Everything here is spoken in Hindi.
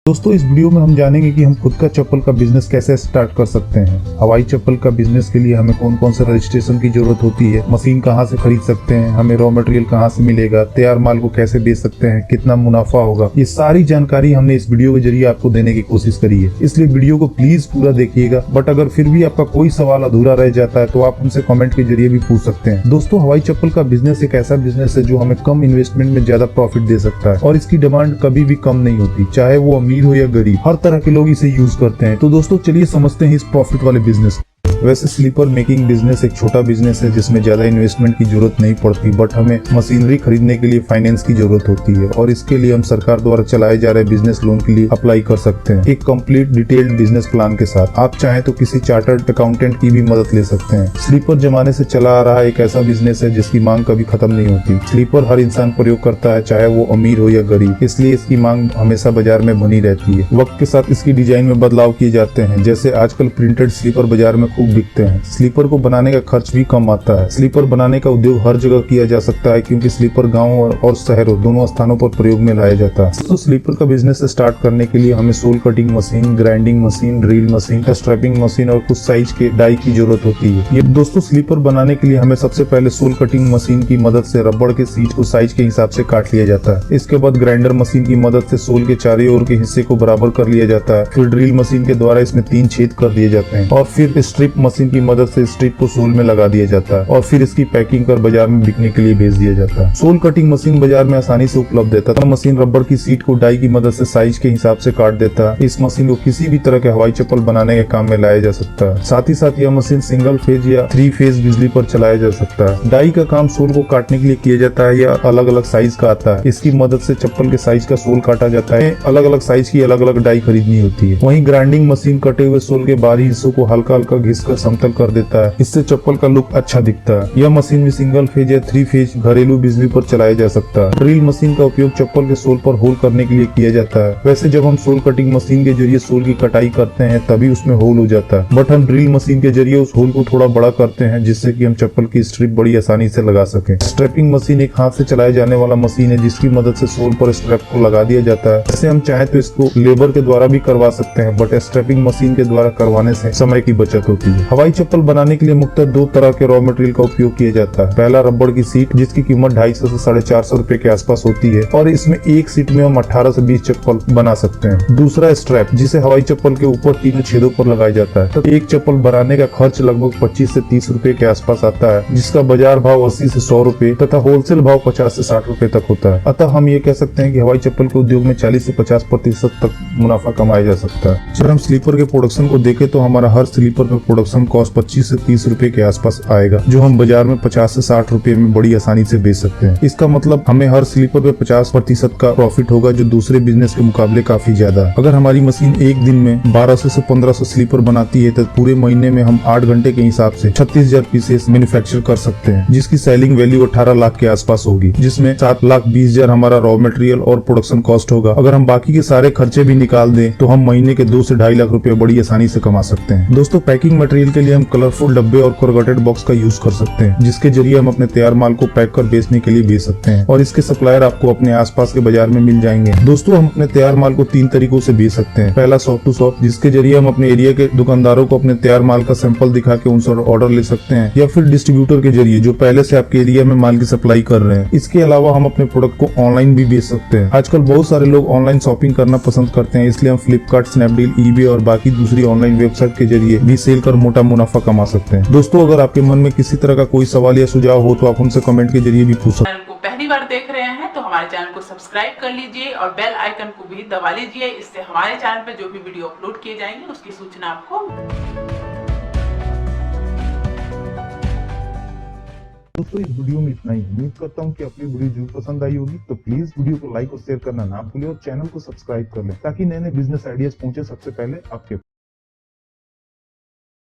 दोस्तों इस वीडियो में हम जानेंगे कि हम खुद का चप्पल का बिजनेस कैसे स्टार्ट कर सकते हैं। हवाई चप्पल का बिजनेस के लिए हमें कौन कौन से रजिस्ट्रेशन की जरूरत होती है, मशीन कहां से खरीद सकते हैं, हमें रॉ मटेरियल कहां से मिलेगा, तैयार माल को कैसे बेच सकते हैं, कितना मुनाफा होगा, ये सारी जानकारी हमने इस वीडियो के जरिए आपको देने की कोशिश करी है। इसलिए वीडियो को प्लीज पूरा देखिएगा। बट अगर फिर भी आपका कोई सवाल अधूरा रह जाता है तो आप हमसे कमेंट के जरिए भी पूछ सकते हैं। दोस्तों हवाई चप्पल का बिजनेस एक ऐसा बिजनेस है जो हमें कम इन्वेस्टमेंट में ज्यादा प्रॉफिट दे सकता है और इसकी डिमांड कभी भी कम नहीं होती, चाहे वो अमीर हो या गरीब, हर तरह के लोग इसे यूज करते हैं। तो दोस्तों चलिए समझते हैं इस प्रॉफिट वाले बिजनेस। वैसे स्लीपर मेकिंग बिजनेस एक छोटा बिजनेस है जिसमें ज्यादा इन्वेस्टमेंट की जरूरत नहीं पड़ती, बट हमें मशीनरी खरीदने के लिए फाइनेंस की जरूरत होती है और इसके लिए हम सरकार द्वारा चलाए जा रहे बिजनेस लोन के लिए अप्लाई कर सकते हैं एक कंप्लीट डिटेल्ड बिजनेस प्लान के साथ। आप चाहें तो किसी चार्टर्ड अकाउंटेंट की भी मदद ले सकते हैं। स्लीपर जमाने से चला आ रहा एक ऐसा बिजनेस है जिसकी मांग कभी खत्म नहीं होती। स्लीपर हर इंसान प्रयोग करता है, चाहे वो अमीर हो या गरीब, इसलिए इसकी मांग हमेशा बाजार में बनी रहती है। वक्त के साथ इसकी डिजाइन में बदलाव किए जाते हैं, जैसे आजकल प्रिंटेड स्लीपर बाजार में खूब बिकते हैं। स्लीपर को बनाने का खर्च भी कम आता है। स्लीपर बनाने का उद्योग हर जगह किया जा सकता है क्योंकि स्लीपर गाँव और शहरों दोनों स्थानों पर प्रयोग में लाया जाता है। तो स्लीपर का बिजनेस स्टार्ट करने के लिए हमें sole cutting machine, grinding machine, drill machine, strapping machine और कुछ साइज के डाई की जरूरत होती है। ये दोस्तों स्लीपर बनाने के लिए हमें सबसे पहले सोल कटिंग मशीन की मदद से रबड़ के सीट को साइज के हिसाब से काट लिया जाता है। इसके बाद ग्राइंडर मशीन की मदद से सोल के चारों ओर के हिस्से को बराबर कर लिया जाता है। फिर ड्रिल मशीन के द्वारा इसमें 3 छेद कर दिए जाते हैं और फिर स्ट्रिप मशीन की मदद से स्ट्रिप को सोल में लगा दिया जाता है और फिर इसकी पैकिंग कर बाजार में बिकने के लिए भेज दिया जाता है। सोल कटिंग मशीन बाजार में आसानी से उपलब्ध है तथा मशीन रबड़ की सीट को डाई की मदद से साइज के हिसाब से काट देता है। इस मशीन को किसी भी तरह के हवाई चप्पल बनाने के काम में लाया जा सकता है। साथ ही साथ यह मशीन सिंगल फेज या 3 फेज बिजली पर चलाया जा सकता है। डाई का काम सोल को काटने के लिए किया जाता है। यह अलग अलग साइज का आता है। इसकी मदद से चप्पल के साइज का सोल काटा जाता है। अलग अलग साइज की अलग अलग डाई खरीदनी होती है। वहीं ग्राइंडिंग मशीन कटे हुए सोल के बाहरी हिस्सों को हल्का हल्का घिसकर समतल कर देता है। इससे चप्पल का लुक अच्छा दिखता है। यह मशीन भी सिंगल फेज या 3 फेज घरेलू बिजली पर चलाया जा सकता है। ड्रिल मशीन का उपयोग चप्पल के सोल पर होल करने के लिए किया जाता है। वैसे जब हम सोल कटिंग मशीन के जरिए सोल की कटाई करते हैं तभी उसमें होल हो जाता है, बट हम ड्रिल मशीन के जरिए उस होल को थोड़ा बड़ा करते हैं जिससे कि हम चप्पल की स्ट्रिप बड़ी आसानी से लगा सके। स्ट्रैपिंग मशीन एक हाथ से चलाए जाने वाला मशीन है जिसकी मदद से सोल पर स्ट्रैप को लगा दिया जाता है। जैसे हम चाहे तो इसको लेबर के द्वारा भी करवा सकते हैं, बट स्ट्रैपिंग मशीन के द्वारा करवाने से समय की बचत होती है। हवाई चप्पल बनाने के लिए मुख्यतः 2 तरह के रॉ मटेरियल का उपयोग किया जाता है। पहला रबड़ की सीट जिसकी कीमत 250 से 450 रुपए के आसपास होती है और इसमें एक सीट में हम 18 से 20 चप्पल बना सकते हैं। दूसरा स्ट्रैप जिसे हवाई चप्पल के ऊपर 3 छेदों पर लगाया जाता है। तो एक चप्पल बनाने का खर्च लगभग 25 से 30 रुपए के आसपास आता है, जिसका बाजार भाव 80 से 100 रुपए तथा होलसेल भाव 50 से 60 रुपए तक होता है। अतः हम ये कह सकते हैं कि हवाई चप्पल के उद्योग में 40 से 50% तक मुनाफा कमाया जा सकता है। अगर हम स्लीपर के प्रोडक्शन को देखें तो हमारा हर स्लीपर का प्रोडक्शन कॉस्ट 25 से 30 रुपए के आसपास आएगा, जो हम बाजार में 50 से 60 रुपए में बड़ी आसानी से बेच सकते हैं। इसका मतलब हमें हर स्लीपर पे 50% का प्रॉफिट होगा, जो दूसरे बिजनेस के मुकाबले काफी ज्यादा है। अगर हमारी मशीन एक दिन में 1200 से 1500 स्लीपर बनाती है तो पूरे महीने में हम 8 घंटे के हिसाब से 36,000 पीसेस मैन्युफैक्चर कर सकते हैं, जिसकी सेलिंग वैल्यू 18 लाख के आसपास होगी, जिसमें 7,20,000 हमारा रॉ मटेरियल और प्रोडक्शन कॉस्ट होगा। अगर हम बाकी के सारे खर्चे भी निकाल दें तो हम महीने के 2 से 2.5 लाख रुपए बड़ी आसानी से कमा सकते हैं। दोस्तों पैकिंग मटेरियल के लिए हम कलरफुल डब्बे और कोरुगेटेड बॉक्स का यूज कर सकते हैं, जिसके जरिए हम अपने तैयार माल को पैक कर बेचने के लिए भेज सकते हैं और इसके सप्लायर आपको अपने आसपास के बाजार में मिल जाएंगे। दोस्तों हम अपने तैयार माल को 3 तरीकों से बेच सकते हैं। पहला शॉप टू शॉप, जिसके जरिए हम अपने एरिया के दुकानदारों को अपने तैयार माल का सैंपल दिखा के उनसे ऑर्डर ले सकते हैं, या फिर डिस्ट्रीब्यूटर के जरिए जो पहले से आपके एरिया में माल की सप्लाई कर रहे हैं। इसके अलावा हम अपने प्रोडक्ट को ऑनलाइन भी बेच सकते हैं। आजकल बहुत सारे लोग ऑनलाइन शॉपिंग करना पसंद करते हैं, इसलिए हम फ्लिपकार्ट, स्नैपडील, ईबे और बाकी दूसरी ऑनलाइन वेबसाइट के जरिए भी सेल कर मोटा मुनाफा कमा सकते हैं। दोस्तों अगर आपके मन में किसी तरह का कोई सवाल या सुझाव हो तो आप हमसे कमेंट के जरिए भी पूछ सकते हैं। चैनल को पहली बार देख रहे हैं तो हमारे चैनल को सब्सक्राइब कर लीजिए और बेल आइकन को भी दबा लीजिए। इससे हमारे चैनल पे जो भी वीडियो अपलोड किए जाएंगे उसकी सूचना आपको। दोस्तों इस वीडियो में इतना ही। उम्मीद करता हूँ कि आपकी वीडियो जरूर पसंद आई होगी। तो प्लीज वीडियो को लाइक और शेयर करना ना भूलें और चैनल को सब्सक्राइब कर लें ताकि नए नए बिजनेस आइडियाज पहुंचे सबसे पहले आपके